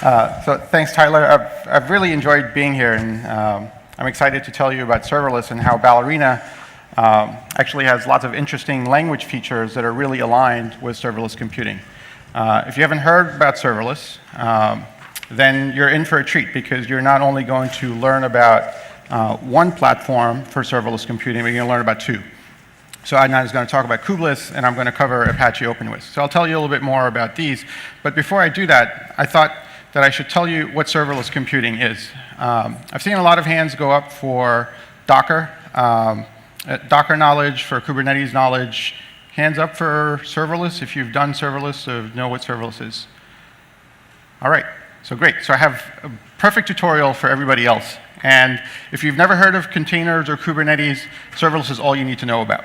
So thanks, Tyler. I've really enjoyed being here, and I'm excited to tell you about serverless and how Ballerina actually has lots of interesting language features that are really aligned with serverless computing. If you haven't heard about serverless, then you're in for a treat, because you're not only going to learn about one platform for serverless computing, but you're going to learn about two. So Adnan is going to talk about Kubeless, and I'm going to cover Apache OpenWhisk. So I'll tell you a little bit more about these. But before I do that, I thought that I should tell you what serverless computing is. I've seen a lot of hands go up for Docker, Docker knowledge, for Kubernetes knowledge. Hands up for serverless if you've done serverless or know what serverless is. All right, so great. So I have a perfect tutorial for everybody else. And if you've never heard of containers or Kubernetes, serverless is all you need to know about.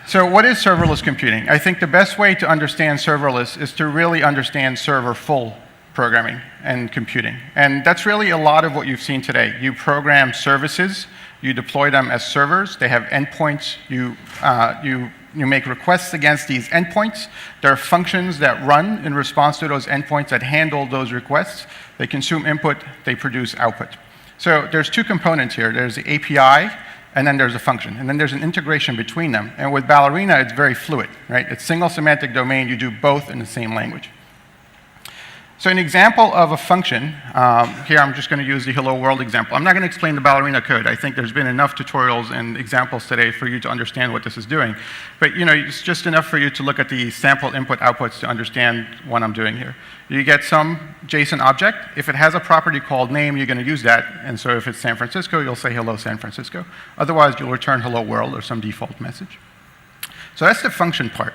So what is serverless computing? I think the best way to understand serverless is to really understand serverful programming and computing. And that's really a lot of what you've seen today. You program services, you deploy them as servers, they have endpoints, you make requests against these endpoints. There are functions that run in response to those endpoints that handle those requests. They consume input, they produce output. So there's two components here. There's the API, and then there's a function. And then there's an integration between them. And with Ballerina, it's very fluid, right? It's single semantic domain. You do both in the same language. So an example of a function, here I'm just going to use the hello world example. I'm not going to explain the Ballerina code. I think there's been enough tutorials and examples today for you to understand what this is doing. But it's just enough for you to look at the sample input outputs to understand what I'm doing here. You get some JSON object. If it has a property called name, you're going to use that. And so if it's San Francisco, you'll say hello San Francisco. Otherwise, you'll return hello world or some default message. So that's the function part.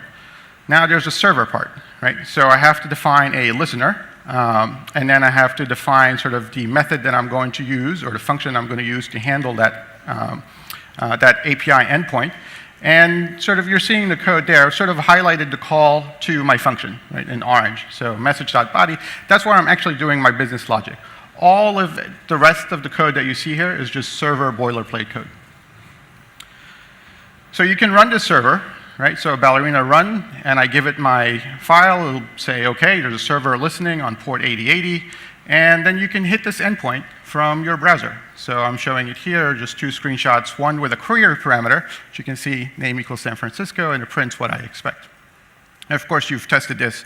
Now there's a server part, right? So I have to define a listener. And then I have to define sort of the method that I'm going to use, or the function I'm going to use to handle that, that API endpoint. And sort of you're seeing the code there, sort of highlighted the call to my function, right, in orange. So message.body, that's where I'm actually doing my business logic. All of the rest of the code that you see here is just server boilerplate code. So you can run this server. Right, so Ballerina run, and I give it my file. It'll say, OK, there's a server listening on port 8080. And then you can hit this endpoint from your browser. So I'm showing it here, just two screenshots, one with a query parameter, which you can see name equals San Francisco, and it prints what I expect. And of course, you've tested this,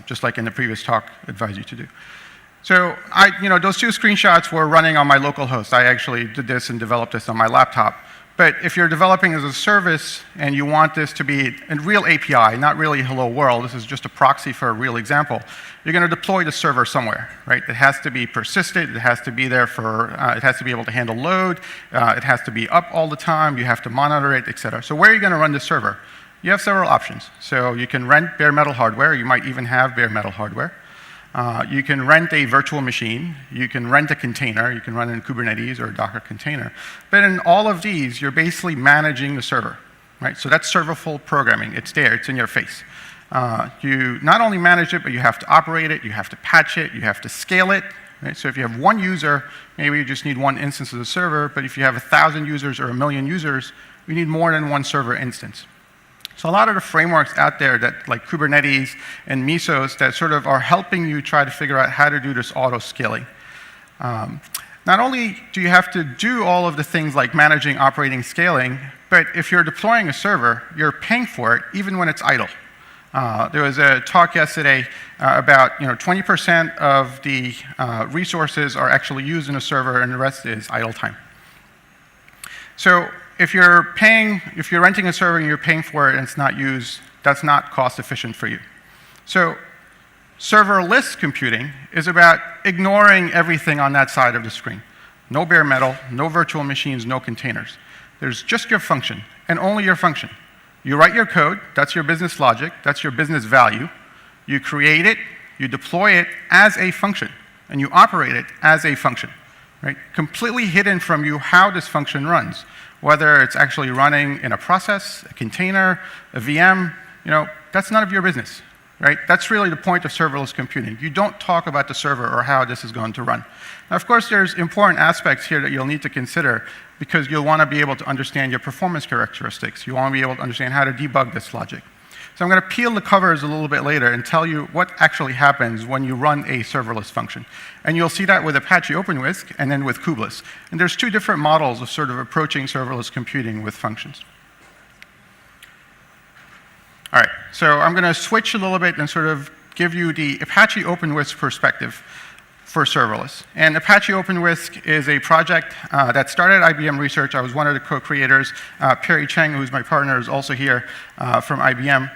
just like in the previous talk, advise you to do. So those two screenshots were running on my local host. I actually did this and developed this on my laptop. But if you're developing as a service and you want this to be a real API, not really hello world, this is just a proxy for a real example, you're going to deploy the server somewhere, right? It has to be persistent, it has to be there for, it has to be able to handle load, it has to be up all the time, you have to monitor it, et cetera. So where are you going to run the server? You have several options. So you can rent bare metal hardware, you might even have bare metal hardware. You can rent a virtual machine, you can rent a container, you can run in Kubernetes or a Docker container. But in all of these, you're basically managing the server, right? So that's serverful programming. It's there, it's in your face. You not only manage it, but you have to operate it, you have to patch it, you have to scale it. Right? So if you have one user, maybe you just need one instance of the server, but if you have 1,000 users or 1,000,000 users, you need more than one server instance. So a lot of the frameworks out there that like Kubernetes and Mesos that sort of are helping you try to figure out how to do this auto scaling. Not only do you have to do all of the things like managing, operating, scaling, but if you're deploying a server, you're paying for it even when it's idle. There was a talk yesterday about 20% of the resources are actually used in a server and the rest is idle time. So if you're renting a server and you're paying for it and it's not used, that's not cost efficient for you. So serverless computing is about ignoring everything on that side of the screen. No bare metal, no virtual machines, no containers. There's just your function and only your function. You write your code, that's your business logic, that's your business value. You create it, you deploy it as a function, and you operate it as a function. Right? Completely hidden from you how this function runs. Whether it's actually running in a process, a container, a VM, that's none of your business, right? That's really the point of serverless computing. You don't talk about the server or how this is going to run. Now, of course, there's important aspects here that you'll need to consider because you'll want to be able to understand your performance characteristics. You want to be able to understand how to debug this logic. So I'm going to peel the covers a little bit later and tell you what actually happens when you run a serverless function. And you'll see that with Apache OpenWhisk and then with Kubeless. And there's two different models of sort of approaching serverless computing with functions. All right, so I'm going to switch a little bit and sort of give you the Apache OpenWhisk perspective for serverless. And Apache OpenWhisk is a project that started at IBM Research. I was one of the co-creators. Perry Cheng, who's my partner, is also here from IBM.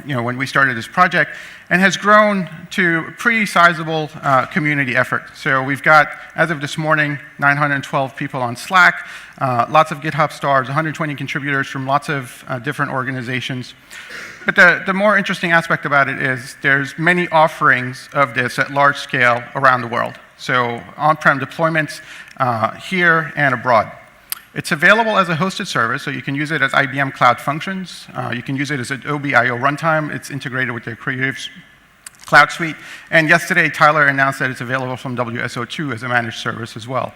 When we started this project, and has grown to a pretty sizable community effort. So we've got, as of this morning, 912 people on Slack, lots of GitHub stars, 120 contributors from lots of different organizations. But the more interesting aspect about it is there's many offerings of this at large scale around the world. So on-prem deployments here and abroad. It's available as a hosted service, so you can use it as IBM Cloud Functions. You can use it as Adobe I/O runtime. It's integrated with their Creative Cloud Suite. And yesterday, Tyler announced that it's available from WSO2 as a managed service as well.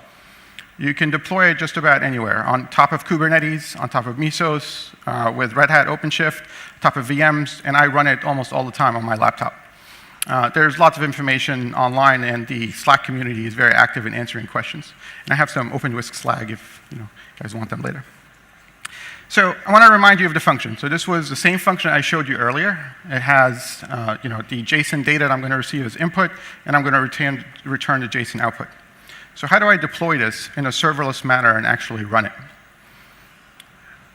You can deploy it just about anywhere, on top of Kubernetes, on top of Mesos, with Red Hat OpenShift, on top of VMs, and I run it almost all the time on my laptop. There's lots of information online, and the Slack community is very active in answering questions. And I have some OpenWhisk Slack if you guys want them later. So I want to remind you of the function. So this was the same function I showed you earlier. It has the JSON data that I'm going to receive as input, and I'm going to return the JSON output. So how do I deploy this in a serverless manner and actually run it?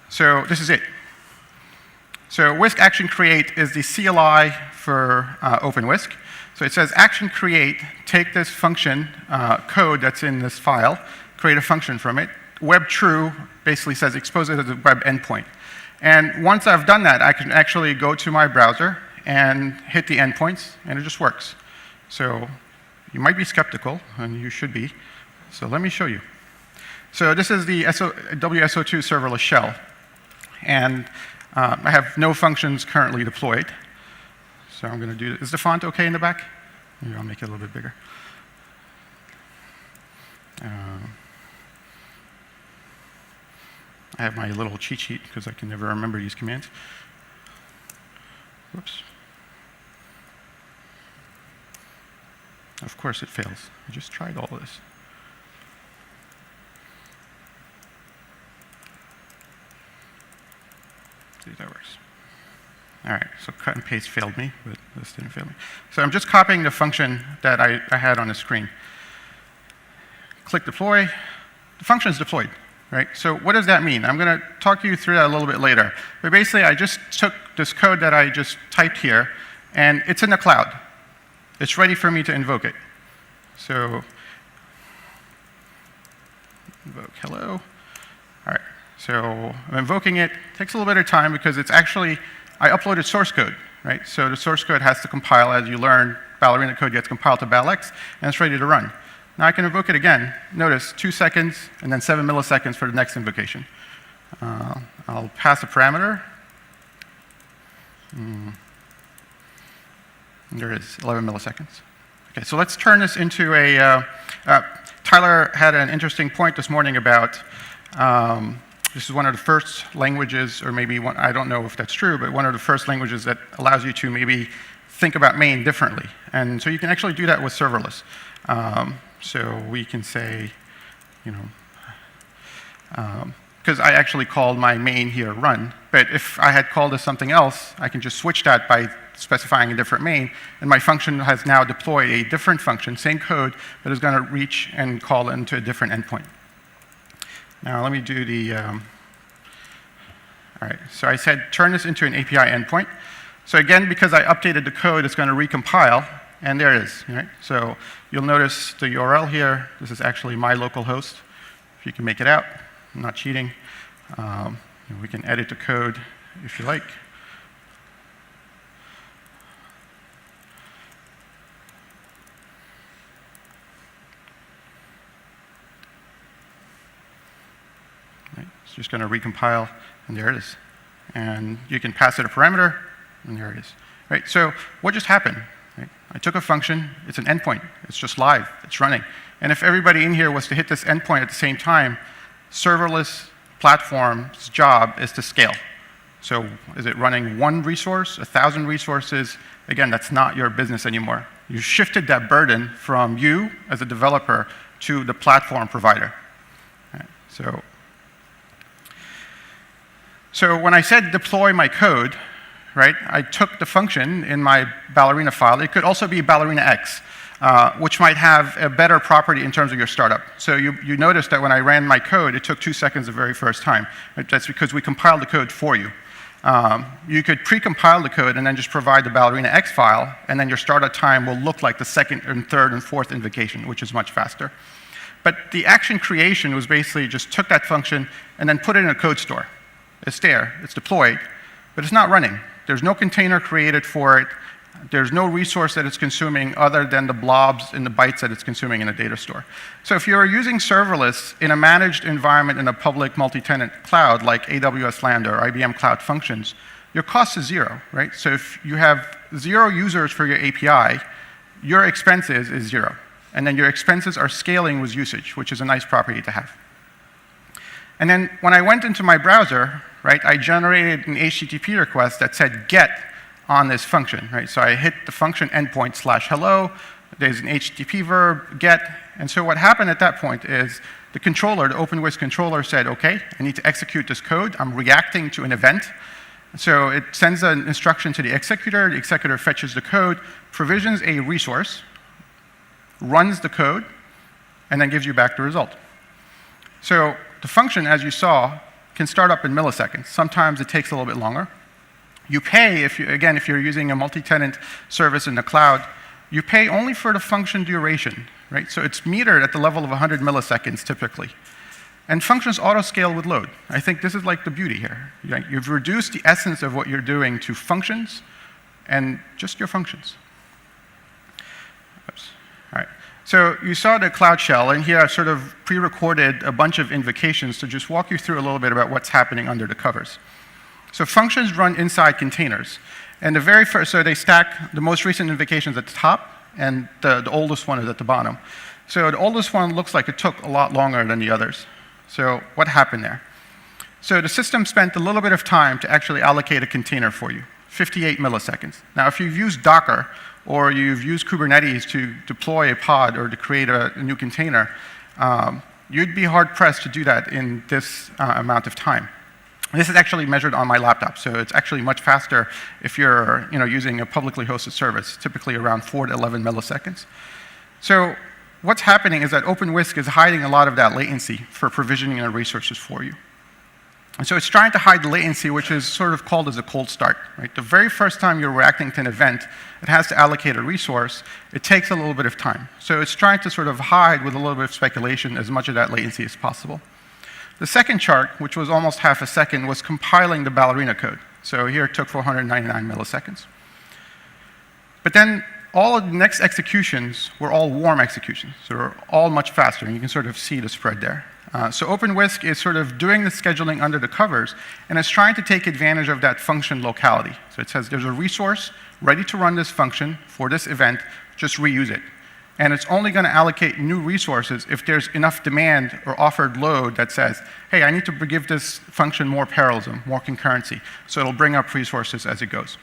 So this is it. So Whisk Action Create is the CLI for OpenWhisk. So it says action create, take this function code that's in this file, create a function from it. Web true basically says expose it as a web endpoint. And once I've done that, I can actually go to my browser and hit the endpoints, and it just works. So you might be skeptical, and you should be. So let me show you. So this is the WSO2 serverless shell. And I have no functions currently deployed. So I'm going to do, is the font okay in the back? Maybe I'll make it a little bit bigger. I have my little cheat sheet because I can never remember these commands. Whoops. Of course it fails. I just tried all of this. See if that works. All right, so cut and paste failed me, but this didn't fail me. So I'm just copying the function that I had on the screen. Click deploy. The function is deployed, right? So what does that mean? I'm going to talk you through that a little bit later. But basically, I just took this code that I just typed here, and it's in the cloud. It's ready for me to invoke it. So invoke hello. All right. So I'm invoking it. It takes a little bit of time because it's actually, I uploaded source code, right? So the source code has to compile. As you learn, Ballerina code gets compiled to BalX, and it's ready to run. Now I can invoke it again. Notice 2 seconds and then 7 milliseconds for the next invocation. I'll pass a parameter. There it is, 11 milliseconds. Okay, so let's turn this into a, Tyler had an interesting point this morning about this is one of the first languages, or maybe one, I don't know if that's true, but one of the first languages that allows you to maybe think about main differently. And so you can actually do that with serverless. So we can say, because I actually called my main here run, but if I had called this something else, I can just switch that by specifying a different main, and my function has now deployed a different function, same code, but is going to reach and call into a different endpoint. Now let me do the, all right, so I said turn this into an API endpoint. So again, because I updated the code, it's going to recompile, and there it is, right? So you'll notice the URL here. This is actually my local host. If you can make it out, I'm not cheating. We can edit the code if you like. It's just going to recompile, and there it is. And you can pass it a parameter, and there it is. Right? So what just happened? Right? I took a function. It's an endpoint. It's just live. It's running. And if everybody in here was to hit this endpoint at the same time, serverless platform's job is to scale. So is it running one resource, 1,000 resources? Again, that's not your business anymore. You shifted that burden from you as a developer to the platform provider. Right, so when I said deploy my code, right, I took the function in my Ballerina file. It could also be Ballerina X, which might have a better property in terms of your startup. So you notice that when I ran my code, it took 2 seconds the very first time. Right? That's because we compiled the code for you. You could pre-compile the code and then just provide the Ballerina X file, and then your startup time will look like the second and third and fourth invocation, which is much faster. But the action creation was basically just took that function and then put it in a code store. It's there, it's deployed, but it's not running. There's no container created for it. There's no resource that it's consuming other than the blobs and the bytes that it's consuming in a data store. So if you're using serverless in a managed environment in a public multi-tenant cloud like AWS Lambda or IBM Cloud Functions, your cost is 0, right? So if you have 0 users for your API, your expenses is 0. And then your expenses are scaling with usage, which is a nice property to have. And then when I went into my browser, right, I generated an HTTP request that said get on this function, right? So I hit the function endpoint /hello, there's an HTTP verb, get, and so what happened at that point is the controller, the OpenWhisk controller said, okay, I need to execute this code, I'm reacting to an event. So it sends an instruction to the executor fetches the code, provisions a resource, runs the code, and then gives you back the result. So the function, as you saw, can start up in milliseconds. Sometimes it takes a little bit longer. You pay, if you're using a multi-tenant service in the cloud, you pay only for the function duration, right? So it's metered at the level of 100 milliseconds typically. And functions auto-scale with load. I think this is like the beauty here. You've reduced the essence of what you're doing to functions and just your functions. Oops. All right. So you saw the Cloud Shell, and here I've sort of pre-recorded a bunch of invocations to just walk you through a little bit about what's happening under the covers. So functions run inside containers. And the very first, so they stack the most recent invocations at the top, and the oldest one is at the bottom. So the oldest one looks like it took a lot longer than the others. So what happened there? So the system spent a little bit of time to actually allocate a container for you, 58 milliseconds. Now, if you've used Docker, or you've used Kubernetes to deploy a pod or to create a new container, you'd be hard-pressed to do that in this amount of time. This is actually measured on my laptop, so it's actually much faster if you're using a publicly hosted service, typically around 4 to 11 milliseconds. So what's happening is that OpenWhisk is hiding a lot of that latency for provisioning the resources for you. And so it's trying to hide the latency, which is sort of called as a cold start, right? The very first time you're reacting to an event, it has to allocate a resource. It takes a little bit of time. So it's trying to sort of hide with a little bit of speculation as much of that latency as possible. The second chart, which was almost half a second, was compiling the Ballerina code. So here it took 499 milliseconds. But then all of the next executions were all warm executions. So they're all much faster, and you can sort of see the spread there. So OpenWhisk is sort of doing the scheduling under the covers, and it's trying to take advantage of that function locality. So it says there's a resource ready to run this function for this event, just reuse it. And it's only going to allocate new resources if there's enough demand or offered load that says, hey, I need to give this function more parallelism, more concurrency. So it'll bring up resources as it goes.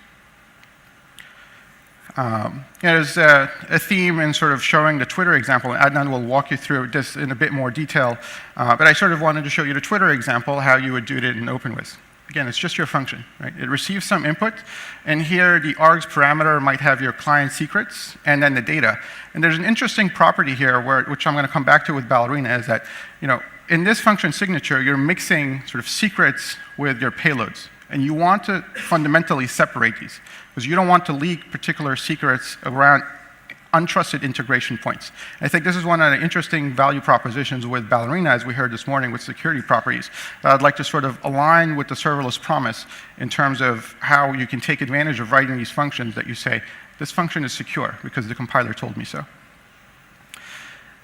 There's a theme in sort of showing the Twitter example, and Adnan will walk you through this in a bit more detail. But I sort of wanted to show you the Twitter example, how you would do it in OpenWhisk. Again, it's just your function, right? It receives some input, and here the args parameter might have your client secrets and then the data. And there's an interesting property here, which I'm going to come back to with Ballerina, is that in this function signature, you're mixing sort of secrets with your payloads. And you want to fundamentally separate these, because you don't want to leak particular secrets around untrusted integration points. I think this is one of the interesting value propositions with Ballerina, as we heard this morning with security properties, that I'd like to sort of align with the serverless promise in terms of how you can take advantage of writing these functions that you say, this function is secure because the compiler told me so.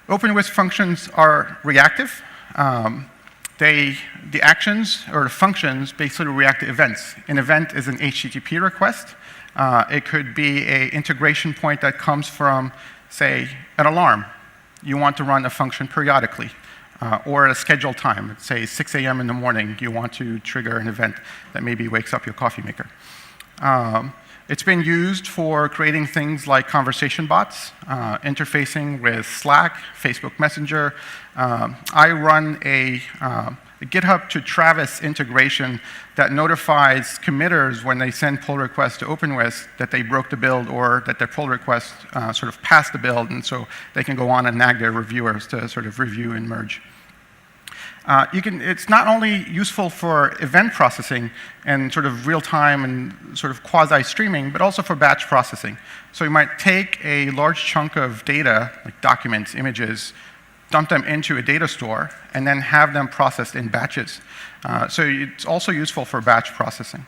OpenWhisk functions are reactive. The actions or the functions basically react to events. An event is an HTTP request. It could be an integration point that comes from, say, an alarm. You want to run a function periodically. or at a scheduled time. Let's say 6 a.m. in the morning, you want to trigger an event that maybe wakes up your coffee maker. It's been used for creating things like conversation bots, interfacing with Slack, Facebook Messenger. I run a GitHub to Travis integration that notifies committers when they send pull requests to OpenWhisk that they broke the build or that their pull request sort of passed the build, and so they can go on and nag their reviewers to sort of review and merge. It's not only useful for event processing and sort of real-time and sort of quasi-streaming, but also for batch processing. So you might take a large chunk of data, like documents, images, dump them into a data store, and then have them processed in batches. So it's also useful for batch processing.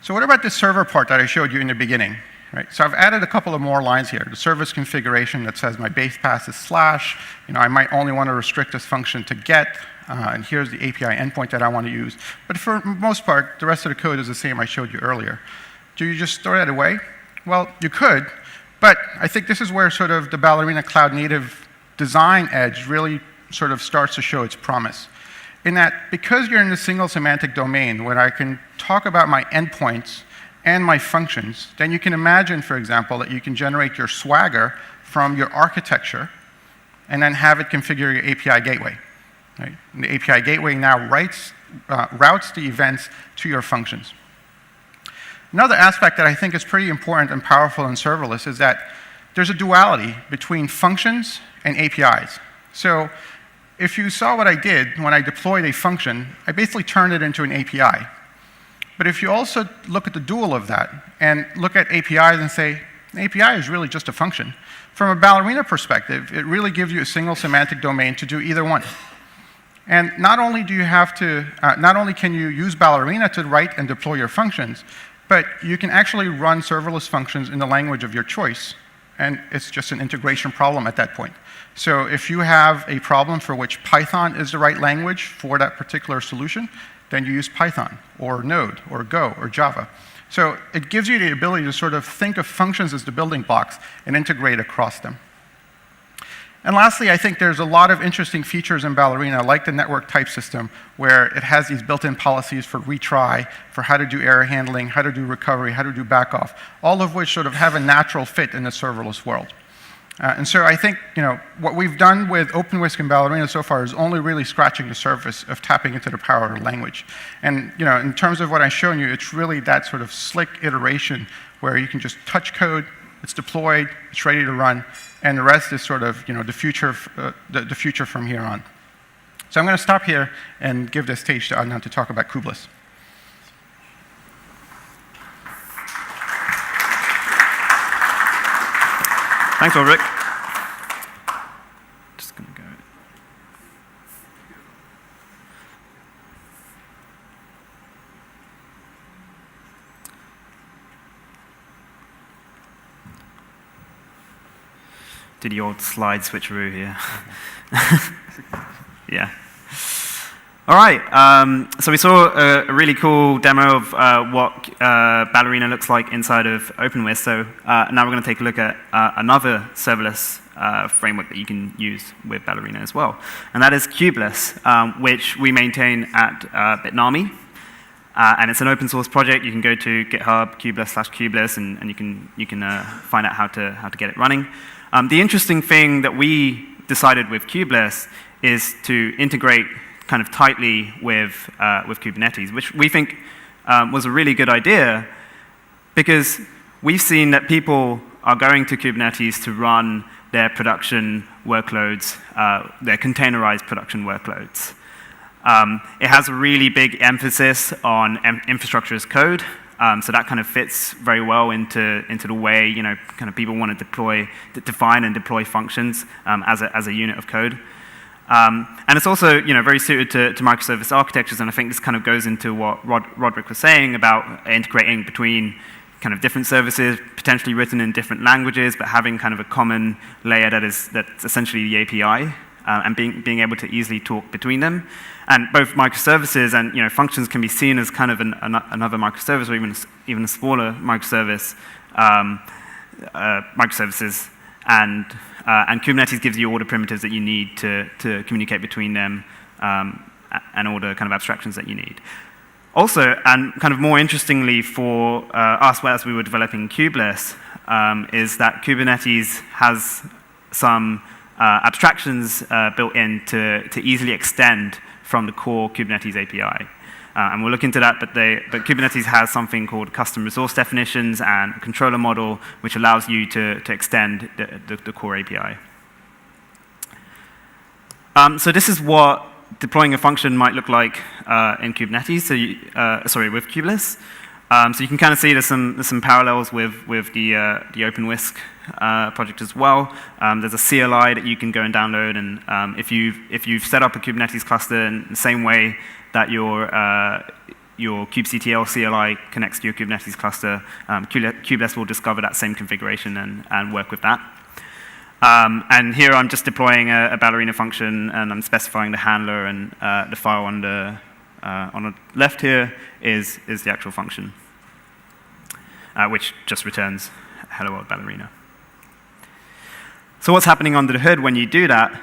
So what about the server part that I showed you in the beginning? Right, so I've added a couple of more lines here. The service configuration that says my base path is /. I might only want to restrict this function to get, and here's the API endpoint that I want to use. But for the most part, the rest of the code is the same I showed you earlier. Do you just throw that away? Well, you could, but I think this is where sort of the Ballerina Cloud Native design edge really sort of starts to show its promise. In that, because you're in a single semantic domain where I can talk about my endpoints and my functions, then you can imagine, for example, that you can generate your Swagger from your architecture and then have it configure your API gateway. Right? And the API gateway now routes the events to your functions. Another aspect that I think is pretty important and powerful in serverless is that there's a duality between functions and APIs. So if you saw what I did when I deployed a function, I basically turned it into an API. But if you also look at the dual of that and look at APIs and say, an API is really just a function, from a Ballerina perspective, it really gives you a single semantic domain to do either one. And not only do you have to, not only can you use Ballerina to write and deploy your functions, but you can actually run serverless functions in the language of your choice. And it's just an integration problem at that point. So if you have a problem for which Python is the right language for that particular solution, then you use Python, or Node, or Go, or Java. So it gives you the ability to sort of think of functions as the building blocks and integrate across them. And lastly, I think there's a lot of interesting features in Ballerina, like the network type system, where it has these built-in policies for retry, for how to do error handling, how to do recovery, how to do backoff, all of which sort of have a natural fit in the serverless world. And so I think what we've done with OpenWhisk and Ballerina so far is only really scratching the surface of tapping into the power of the language. And in terms of what I've shown you, it's really that sort of slick iteration where you can just touch code, it's deployed, it's ready to run, and the rest is sort of the future from here on. So I'm going to stop here and give the stage to Adnan to talk about Kubeless. Thanks, Rodric. Just going to go. Did the old slide switcheroo here? Yeah. All right. So we saw a really cool demo of what Ballerina looks like inside of OpenWhisk. So now we're going to take a look at another serverless framework that you can use with Ballerina as well. And that is Kubeless, which we maintain at Bitnami. And it's an open source project. You can go to GitHub, Kubeless/Kubeless, and you can find out how to get it running. The interesting thing that we decided with Kubeless is to integrate kind of tightly with Kubernetes, which we think was a really good idea because we've seen that people are going to Kubernetes to run their production workloads, their containerized production workloads. It has a really big emphasis on infrastructure as code, so that kind of fits very well into the way kind of people want to define and deploy functions as a unit of code. And it's also very suited to microservice architectures, and I think this kind of goes into what Rodric was saying about integrating between kind of different services, potentially written in different languages, but having kind of a common layer that's essentially the API, and being able to easily talk between them. And both microservices and functions can be seen as kind of another microservice, or even a smaller microservice, microservices. and Kubernetes gives you all the primitives that you need to communicate between them and all the kind of abstractions that you need. Also, and kind of more interestingly for us as we were developing Kubeless, is that Kubernetes has some abstractions built in to easily extend from the core Kubernetes API. And we'll look into that, but Kubernetes has something called custom resource definitions and a controller model, which allows you to extend the core API. So this is what deploying a function might look like in Kubernetes, with Kubeless. So you can kind of see there's some parallels with the OpenWhisk project as well. There's a CLI that you can go and download, and if you've set up a Kubernetes cluster in the same way that your kubectl CLI connects to your Kubernetes cluster, Kubeless will discover that same configuration and work with that. And here I'm just deploying a Ballerina function, and I'm specifying the handler, and the file on the left here is the actual function, which just returns hello world Ballerina. So what's happening under the hood when you do that?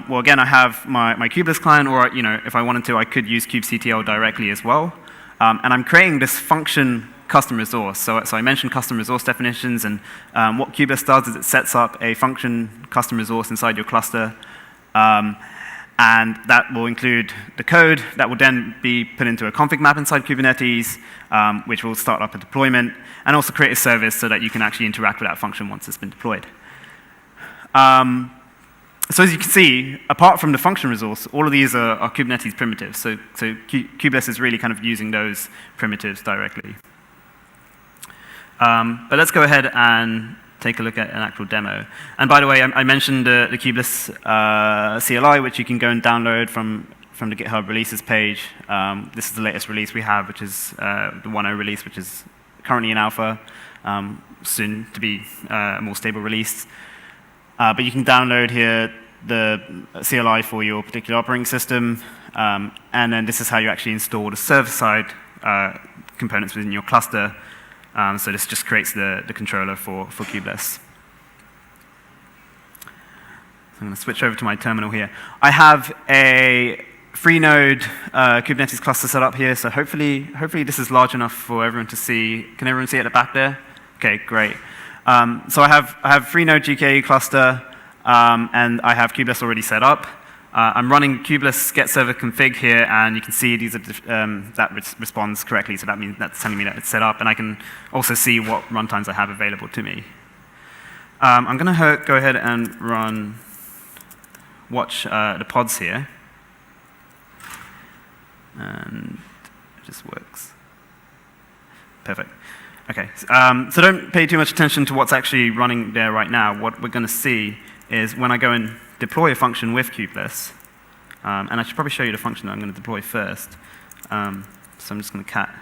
Well, again, I have my Kubeless client, or if I wanted to, I could use kubectl directly as well. And I'm creating this function custom resource. So I mentioned custom resource definitions, and what Kubeless does is it sets up a function custom resource inside your cluster, and that will include the code that will then be put into a config map inside Kubernetes, which will start up a deployment, and also create a service so that you can actually interact with that function once it's been deployed. So as you can see, apart from the function resource, all of these are Kubernetes primitives. So Kubeless is really kind of using those primitives directly. But let's go ahead and take a look at an actual demo. And by the way, I mentioned the Kubeless CLI, which you can go and download from the GitHub releases page. This is the latest release we have, which is the 1.0 release, which is currently in alpha, soon to be a more stable release. But you can download here the CLI for your particular operating system, and then this is how you actually install the server-side components within your cluster. So this just creates the controller for Kubeless. So I'm going to switch over to my terminal here. I have a 3-node Kubernetes cluster set up here, so hopefully this is large enough for everyone to see. Can everyone see at the back there? Okay, great. So I have 3-node GKE cluster, and I have Kubeless already set up. I'm running Kubeless get server config here, and you can see these are that responds correctly, so that means that's telling me that it's set up, and I can also see what runtimes I have available to me. I'm going to go ahead and watch the pods here, and it just works. Perfect. Okay, so don't pay too much attention to what's actually running there right now. What we're going to see is when I go and deploy a function with Kubeless, and I should probably show you the function that I'm going to deploy first. So I'm just going to cat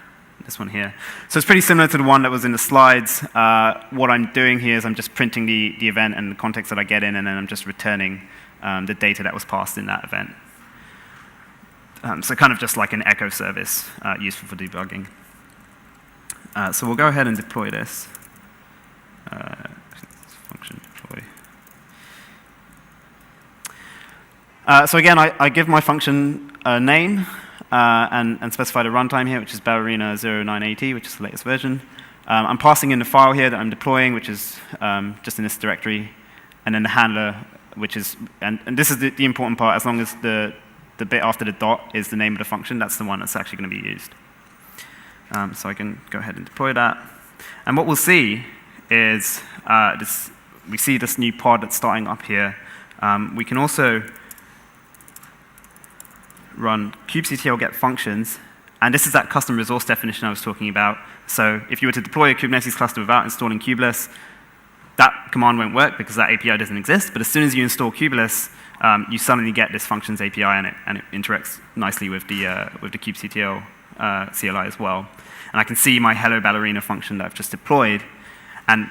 this one here. So it's pretty similar to the one that was in the slides. What I'm doing here is I'm just printing the event and the context that I get in, and then I'm just returning the data that was passed in that event. So kind of just like an echo service useful for debugging. So we'll go ahead and deploy this. Function deploy. So again, I give my function a name and specify the runtime here, which is Ballerina 0980, which is the latest version. I'm passing in the file here that I'm deploying, which is just in this directory, and then the handler, which is, and this is the important part, as long as the bit after the dot is the name of the function, that's the one that's actually going to be used. So I can go ahead and deploy that. And what we'll see is we see this new pod that's starting up here. We can also run kubectl get functions, and this is that custom resource definition I was talking about. So if you were to deploy a Kubernetes cluster without installing Kubeless, that command won't work because that API doesn't exist. But as soon as you install Kubeless, you suddenly get this functions API, and it interacts nicely with the kubectl CLI as well. And I can see my hello ballerina function that I've just deployed. And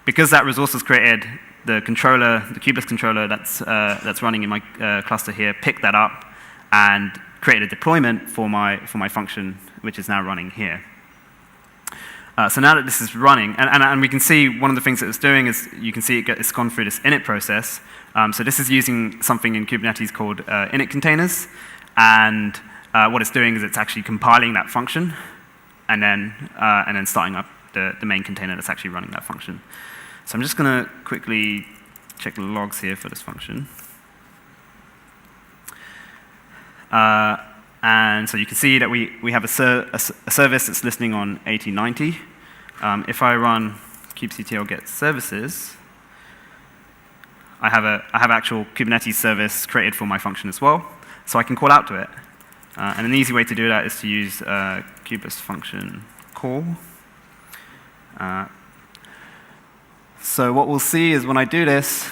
because that resource was created, the controller, the Kubeless controller that's running in my cluster here, picked that up and created a deployment for my function, which is now running here. So now that this is running, and we can see one of the things that it's doing is you can see it's gone through this init process. So this is using something in Kubernetes called init containers. And what it's doing is it's actually compiling that function and then starting up the main container that's actually running that function. So I'm just going to quickly check the logs here for this function. And so you can see that we have a service that's listening on 1890. If I run kubectl get services, I have actual Kubernetes service created for my function as well, so I can call out to it. And an easy way to do that is to use kubeless function call. So what we'll see is when I do this,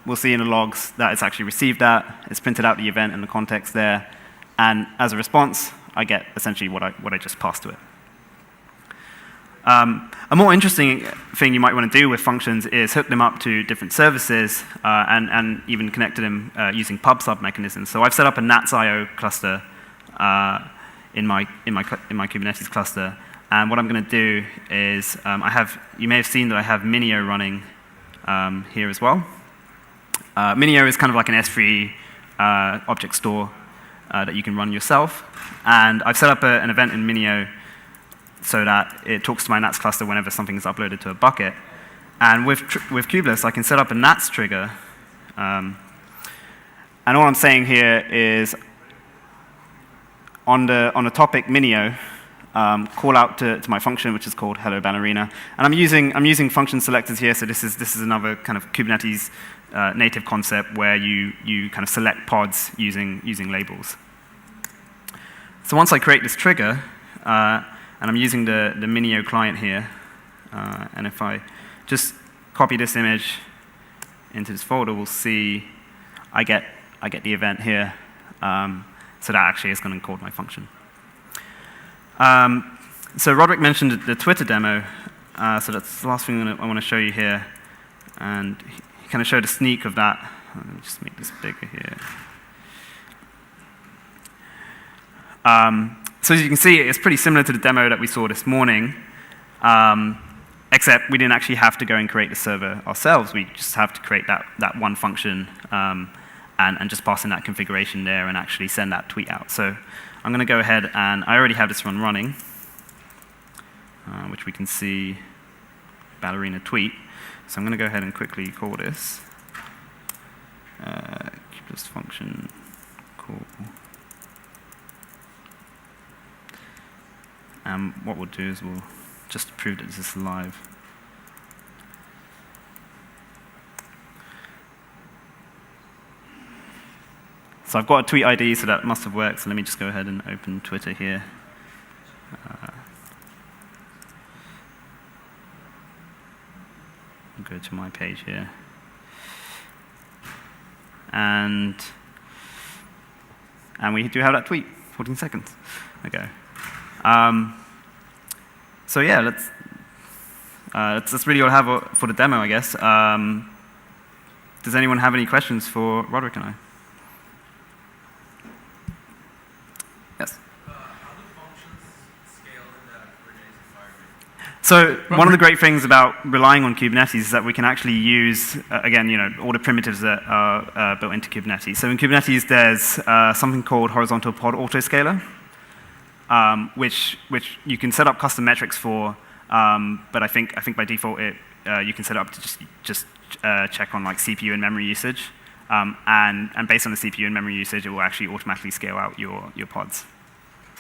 we'll see in the logs that it's actually received that. It's printed out the event and the context there. And as a response, I get essentially what I just passed to it. A more interesting thing you might want to do with functions is hook them up to different services and even connect to them using pub/sub mechanisms. So I've set up a NATS.io cluster in my Kubernetes cluster. And what I'm going to do is you may have seen that I have Minio running here as well. Minio is kind of like an S3 object store that you can run yourself. And I've set up an event in Minio so that it talks to my NATS cluster whenever something is uploaded to a bucket. And with Kubeless, I can set up a NATS trigger. And all I'm saying here is on the topic Minio, call out to my function, which is called hello ballerina. And I'm using function selectors here, so this is another kind of Kubernetes native concept where you kind of select pods using labels. So once I create this trigger, and I'm using the Minio client here, and if I just copy this image into this folder, we'll see I get the event here. So that actually is going to call my function. So Rodric mentioned the Twitter demo, so that's the last thing I want to show you here. And he kind of showed a sneak of that. Let me just make this bigger here. So as you can see, it's pretty similar to the demo that we saw this morning, except we didn't actually have to go and create the server ourselves. We just have to create that one function and just pass in that configuration there and actually send that tweet out. So I'm going to go ahead, and I already have this one running, which we can see ballerina tweet. So I'm going to go ahead and quickly call this kubeless function call. And what we'll do is we'll just prove that this is live. So I've got a tweet ID, so that must have worked. So let me just go ahead and open Twitter here. I'll go to my page here. And we do have that tweet, 14 seconds ago. So yeah, that's really all I have for the demo, I guess. Does anyone have any questions for Rodric and I? Yes. How do functions scale in the Kubernetes environment? So one of the great things about relying on Kubernetes is that we can actually use, again, all the primitives that are built into Kubernetes. So in Kubernetes, there's something called horizontal pod autoscaler. Which you can set up custom metrics for, but I think by default you can set it up to just check on like CPU and memory usage, and based on the CPU and memory usage, it will actually automatically scale out your pods.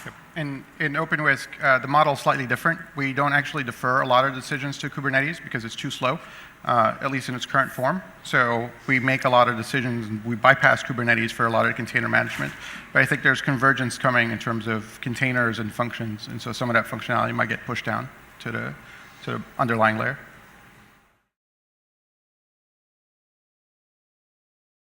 Yep. In OpenWhisk, the model is slightly different. We don't actually defer a lot of decisions to Kubernetes because it's too slow, at least in its current form. So we make a lot of decisions, and we bypass Kubernetes for a lot of container management. But I think there's convergence coming in terms of containers and functions, and so some of that functionality might get pushed down to the underlying layer.